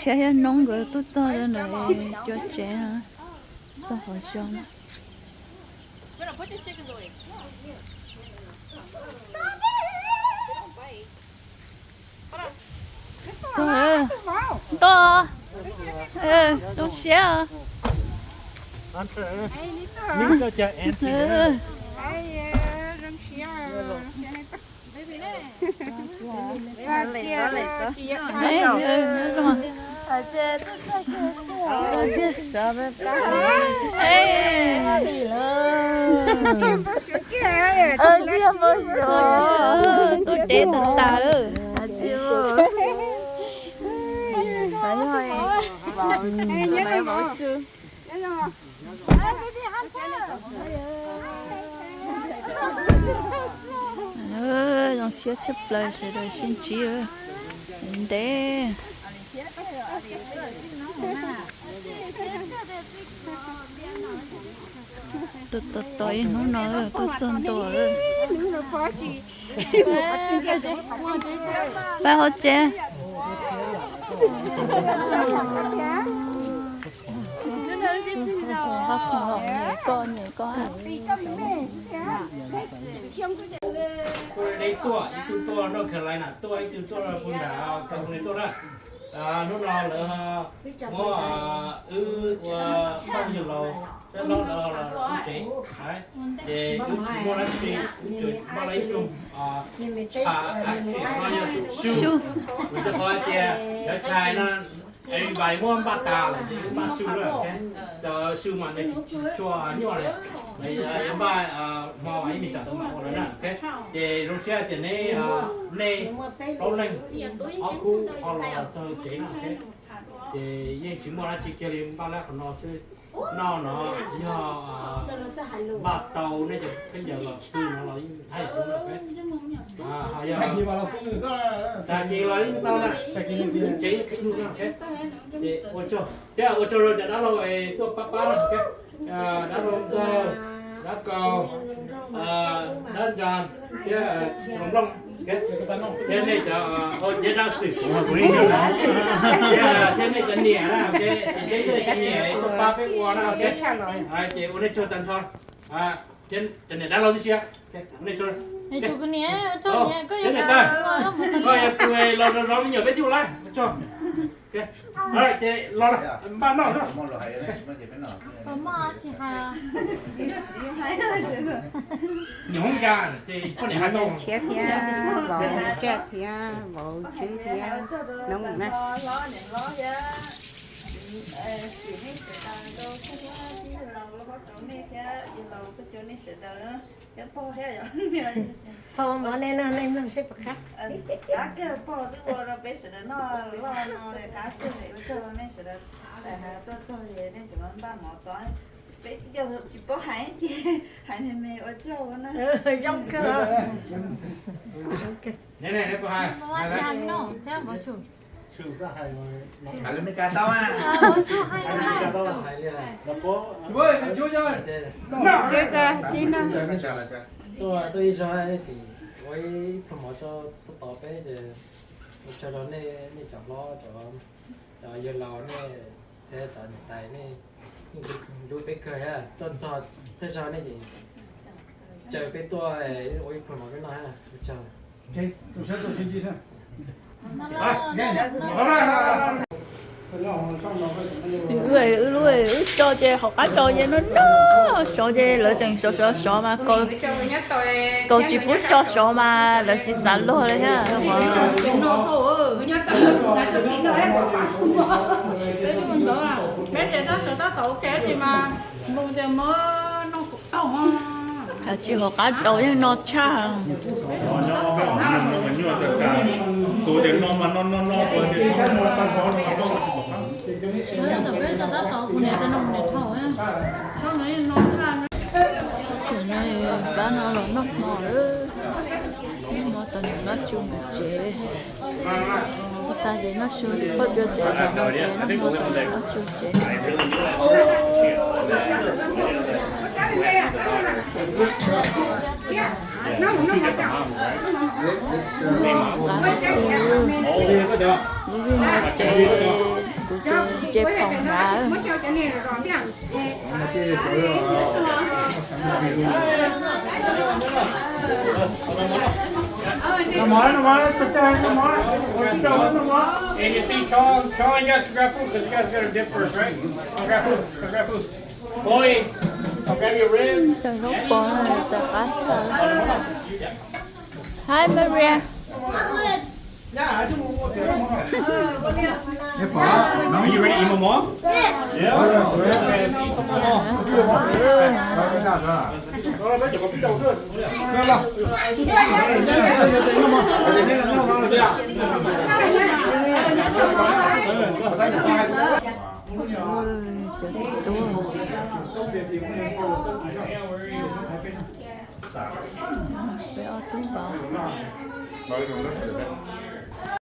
trẻ nông người tôi cho nên là cho trẻ cho họ xong rồi to tôi xé Mình cho cha em chị tôi để tận ta ơi dòng xe chấp lại sẽ đời xin chia để tôi tôi nó nói tôi chân tôi ba hot cha con nhỉ con đây tua itu tua nó khởi lại nè tua itu tua là con đã cầm này tua đó nó là mua và bao nhiêu lâu nó là chế đấy để chỉ mua lá xì chỉ mua lấy luôn trà bao nhiêu su mìnhจะคอยเจียแล้วชายนั่นไอ้ใบม่วงปากกาเลยปากชูเลยแค่จะชูมันในชัวนี่ว่าเลยไอ้ใบมอไอ้มีจัดตัวมาคนนั้นแค่เจรู้เชื่อเจนี่ในต้นนึงเอาคู่เอาเราเธอเจ๋งแค่เจยังชิมว่าจิเกลิมตอนแรกของน้องซื้อน้องเนาะย่อบาดเตาเนี่ยจะเป็นอย่างแบบปืนเราไทยตรงนั้นแค่อย่าง Tại vì mà là cũng có tại vì là tao là tại vì như chỉ cái luôn thế thì ô tô rồi đã rồi tôi papa rồi cái đã rồi đã cầu đã tròn cái lòng lông cái thế này cho thế ra sự thế này cho nhẹ đó cái cho nhẹ tôi papa cái qua đó cái chị ô này cho chân thôi trên này đã lâu chưa cái này cho này chụp cái này cho nhẹ có gì rồi tôi lo nhiều biết chịu lại cho ok rồi chị lo ba nó thôi mà chị nhúng ra chị có này hai tô chết thia bầu chết thia bầu chứ thia nóng nè Thôi mà nên nó sẽ bật khác. Cá cái bỏ tôi vào bây giờ nó lo cá cái này cho nên sẽ tại hà tôi vậy nên chỉ muốn ba mỏ tối bây giờ chỉ bỏ hải thì hải này mẹ ở châu nó Giống cái đó. này có hai mà chán nó thế mà chụp chịu có hai Hãy subscribe cho kênh chụp hay là nó có Ôi, mình chui rồi. chưa cơ chi nó tôi cho này thì với phần mỏ cho tôi tỏ bé thì cho nó này chọn lo cho giờ lò này thế chọn tài nàyดูไปเคยอ่ะต้นจอดถ้าจอดนี่เจอเป็นตัวโอ้ยผมบอกไม่น้อยอ่ะจอด Ok, tôi sẽ tôi xin chia sẻ. người cho chơi học cá cho chơi nó cho chơi lỡ chừng sợ mà cô chỉ bút cho mà lỡ chỉ sẵn luôn đấy ha chỉ học cá đầu nhưng nó cha tôi đến nó mà nó tôi đến nó sao bán nó là nó mỏ nữa nó tận nó chung chế ta để nó chung thì có được nó chung chế chế phòng đá Nó mỏi, nó mỏi. And you see, Cho and Jess grab food because you guys gotta dip first, right? I'll grab food. I'll grab food. Boy, I'll grab your ribs. Sa grupo sa pasta. Hi Maria. Are you ready to eat more? Yeah. Okay, let's eat some more. Béo tú bò. Nói chung rất là